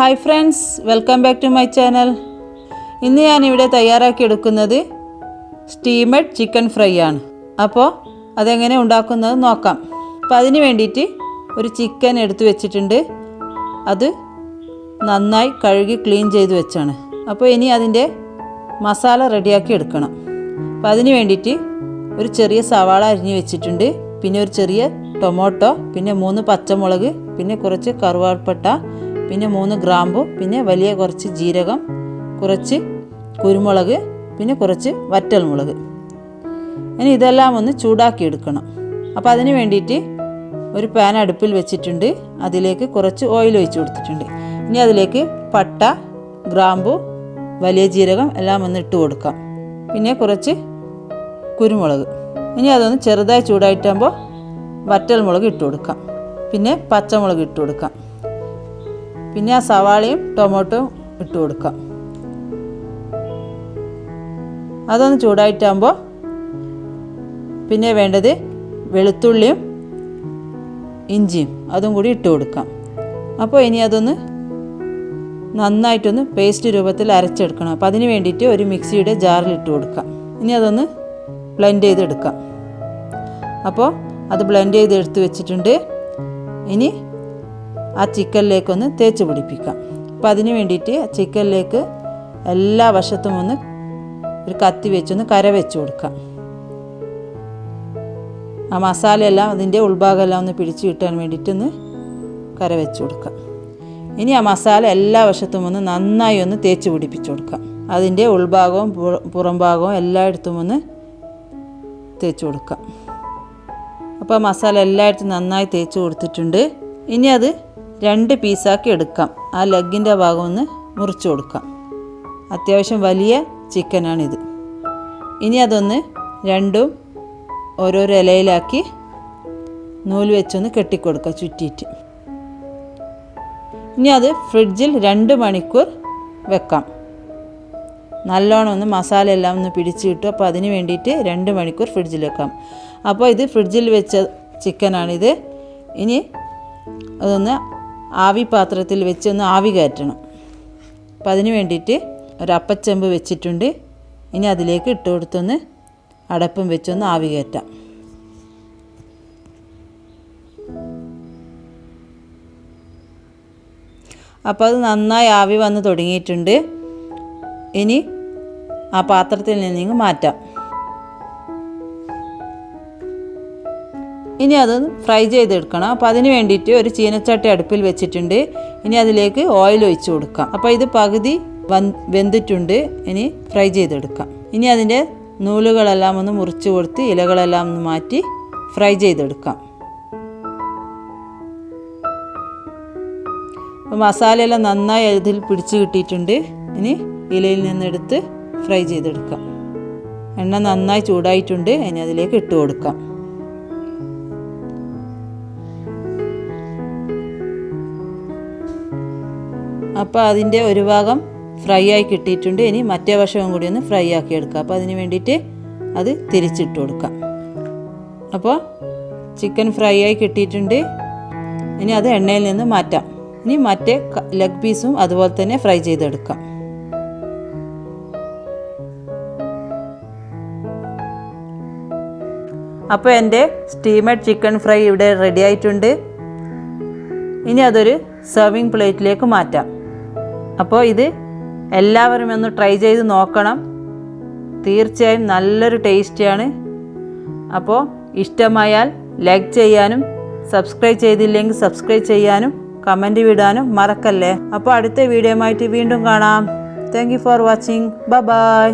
Hi friends, welcome back to my channel. ഇന്ന് ഞാനിവിടെ തയ്യാറാക്കിയെടുക്കുന്നത് steamed chicken fry ആണ്. അപ്പോൾ അതെങ്ങനെ ഉണ്ടാക്കുന്നത് നോക്കാം. അപ്പോൾ അതിന് വേണ്ടിയിട്ട് ഒരു ചിക്കൻ എടുത്ത് വെച്ചിട്ടുണ്ട്. അത് നന്നായി കഴുകി ക്ലീൻ ചെയ്ത് വെച്ചാണ്. അപ്പോൾ ഇനി അതിൻ്റെ മസാല റെഡിയാക്കി എടുക്കണം. അപ്പോൾ അതിന് വേണ്ടിയിട്ട് ഒരു ചെറിയ സവാള അരിഞ്ഞ് വെച്ചിട്ടുണ്ട്. പിന്നെ ഒരു ചെറിയ ടൊമാറ്റോ, പിന്നെ 3 പച്ചമുളക്, പിന്നെ കുറച്ച് കറുവാപ്പട്ട, പിന്നെ 3 ഗ്രാമ്പു, പിന്നെ വലിയ കുറച്ച് ജീരകം, കുറച്ച് കുരുമുളക്, പിന്നെ കുറച്ച് വറ്റൽമുളക്. ഇനി ഇതെല്ലാം ഒന്ന് ചൂടാക്കി എടുക്കണം. അപ്പോൾ അതിന് വേണ്ടിയിട്ട് ഒരു പാൻ അടുപ്പിൽ വെച്ചിട്ടുണ്ട്. അതിലേക്ക് കുറച്ച് ഓയിൽ ഒഴിച്ച് കൊടുത്തിട്ടുണ്ട്. ഇനി അതിലേക്ക് പട്ട, ഗ്രാമ്പു, വലിയ ജീരകം എല്ലാം ഒന്ന് ഇട്ട് കൊടുക്കാം. പിന്നെ കുറച്ച് കുരുമുളക്. ഇനി അതൊന്ന് ചെറുതായി ചൂടായിട്ടാകുമ്പോൾ വറ്റൽമുളക് ഇട്ട് കൊടുക്കാം. പിന്നെ പച്ചമുളക് ഇട്ട് കൊടുക്കാം. പിന്നെ ആ സവാളയും ടൊമാറ്റോയും ഇട്ട് കൊടുക്കാം. അതൊന്ന് ചൂടായിട്ടാകുമ്പോൾ പിന്നെ വേണ്ടത് വെളുത്തുള്ളിയും ഇഞ്ചിയും അതും കൂടി ഇട്ട് കൊടുക്കാം. അപ്പോൾ ഇനി അതൊന്ന് നന്നായിട്ടൊന്ന് പേസ്റ്റ് രൂപത്തിൽ അരച്ചെടുക്കണം. അപ്പോൾ അതിന് വേണ്ടിയിട്ട് ഒരു മിക്സിയുടെ ജാറിൽ ഇട്ട് കൊടുക്കാം. ഇനി അതൊന്ന് ബ്ലെൻഡ് ചെയ്തെടുക്കാം. അപ്പോൾ അത് ബ്ലെൻഡ് ചെയ്ത് എടുത്ത് വെച്ചിട്ടുണ്ട്. ഇനി ആ ചിക്കനിലേക്കൊന്ന് തേച്ച് പിടിപ്പിക്കാം. അപ്പോൾ അതിന് വേണ്ടിയിട്ട് ചിക്കനിലേക്ക് എല്ലാ വശത്തും ഒന്ന് ഒരു കത്തി വെച്ചൊന്ന് കര വെച്ച് കൊടുക്കാം. ആ മസാലയെല്ലാം അതിൻ്റെ ഉൾഭാഗമെല്ലാം ഒന്ന് പിടിച്ച് കിട്ടാൻ വേണ്ടിയിട്ടൊന്ന് കര വെച്ച് കൊടുക്കാം. ഇനി ആ മസാല എല്ലാ വശത്തും ഒന്ന് നന്നായി ഒന്ന് തേച്ച് പിടിപ്പിച്ച് കൊടുക്കാം. അതിൻ്റെ ഉൾഭാഗവും പുറം ഭാഗവും എല്ലായിടത്തും ഒന്ന് തേച്ച് കൊടുക്കാം. അപ്പോൾ മസാല എല്ലായിടത്തും നന്നായി തേച്ച് കൊടുത്തിട്ടുണ്ട്. ഇനി അത് 2 പീസാക്കി എടുക്കാം. ആ ലെഗിൻ്റെ ഭാഗം ഒന്ന് മുറിച്ച് കൊടുക്കാം. അത്യാവശ്യം വലിയ ചിക്കനാണിത്. ഇനി അതൊന്ന് രണ്ടും ഓരോരോ ഇലയിലാക്കി നൂല് വെച്ചൊന്ന് കെട്ടിക്കൊടുക്കുക ചുറ്റിയിട്ട്. ഇനി അത് ഫ്രിഡ്ജിൽ 2 മണിക്കൂർ വെക്കാം. നല്ലോണം ഒന്ന് മസാല എല്ലാം ഒന്ന് പിടിച്ച് കിട്ടും. അപ്പോൾ അതിന് വേണ്ടിയിട്ട് 2 മണിക്കൂർ ഫ്രിഡ്ജിൽ വെക്കാം. അപ്പോൾ ഇത് ഫ്രിഡ്ജിൽ വെച്ച ചിക്കനാണിത്. ഇനി അതൊന്ന് ആവി പാത്രത്തിൽ വെച്ച് ഒന്ന് ആവി കയറ്റണം. അപ്പം അതിന് വേണ്ടിയിട്ട് ഒരു അപ്പച്ചെമ്പ് വെച്ചിട്ടുണ്ട്. ഇനി അതിലേക്ക് ഇട്ട് കൊടുത്തൊന്ന് അടപ്പും വെച്ചൊന്ന് ആവി കയറ്റാം. അപ്പോൾ അത് നന്നായി ആവി വന്ന് തുടങ്ങിയിട്ടുണ്ട്. ഇനി ആ പാത്രത്തിൽ നിന്ന് മാറ്റാം. ഇനി അതൊന്ന് ഫ്രൈ ചെയ്തെടുക്കണം. അപ്പോൾ അതിന് വേണ്ടിയിട്ട് ഒരു ചീനച്ചട്ടി അടുപ്പിൽ വെച്ചിട്ടുണ്ട്. ഇനി അതിലേക്ക് ഓയിൽ ഒഴിച്ച് കൊടുക്കാം. അപ്പോൾ ഇത് പകുതി വെന്തിട്ടുണ്ട്. ഇനി ഫ്രൈ ചെയ്തെടുക്കാം. ഇനി അതിൻ്റെ നൂലുകളെല്ലാം ഒന്ന് മുറിച്ച് കൊടുത്ത് ഇലകളെല്ലാം ഒന്ന് മാറ്റി ഫ്രൈ ചെയ്തെടുക്കാം. അപ്പോൾ മസാലയെല്ലാം നന്നായി ഇതിൽ പിടിച്ച് കിട്ടിയിട്ടുണ്ട്. ഇനി ഇലയിൽ നിന്നെടുത്ത് ഫ്രൈ ചെയ്തെടുക്കാം. എണ്ണ നന്നായി ചൂടായിട്ടുണ്ട്. ഇനി അതിലേക്ക് ഇട്ട് കൊടുക്കാം. അപ്പോൾ അതിൻ്റെ ഒരു ഭാഗം ഫ്രൈ ആയി കിട്ടിയിട്ടുണ്ട്. ഇനി മറ്റേ വശവും കൂടി ഒന്ന് ഫ്രൈ ആക്കി എടുക്കാം. അപ്പോൾ അതിന് വേണ്ടിയിട്ട് അത് തിരിച്ചിട്ട് കൊടുക്കാം. അപ്പോൾ ചിക്കൻ ഫ്രൈ ആയി കിട്ടിയിട്ടുണ്ട്. ഇനി അത് എണ്ണയിൽ നിന്ന് മാറ്റാം. ഇനി മറ്റേ ലെഗ് പീസും അതുപോലെ തന്നെ ഫ്രൈ ചെയ്തെടുക്കാം. അപ്പോൾ എൻ്റെ സ്റ്റീമഡ് ചിക്കൻ ഫ്രൈ ഇവിടെ റെഡി ആയിട്ടുണ്ട്. ഇനി അതൊരു സെർവിങ് പ്ലേറ്റിലേക്ക് മാറ്റാം. അപ്പോൾ ഇത് എല്ലാവരും ഒന്ന് ട്രൈ ചെയ്ത് നോക്കണം. തീർച്ചയായും നല്ലൊരു ടേസ്റ്റിയാണ്. അപ്പോൾ ഇഷ്ടമായാൽ ലൈക്ക് ചെയ്യാനും സബ്സ്ക്രൈബ് ചെയ്തില്ലെങ്കിൽ സബ്സ്ക്രൈബ് ചെയ്യാനും കമൻറ്റ് വിടാനും മറക്കല്ലേ. അപ്പോൾ അടുത്ത വീഡിയോയുമായിട്ട് വീണ്ടും കാണാം. Thank you for watching. By.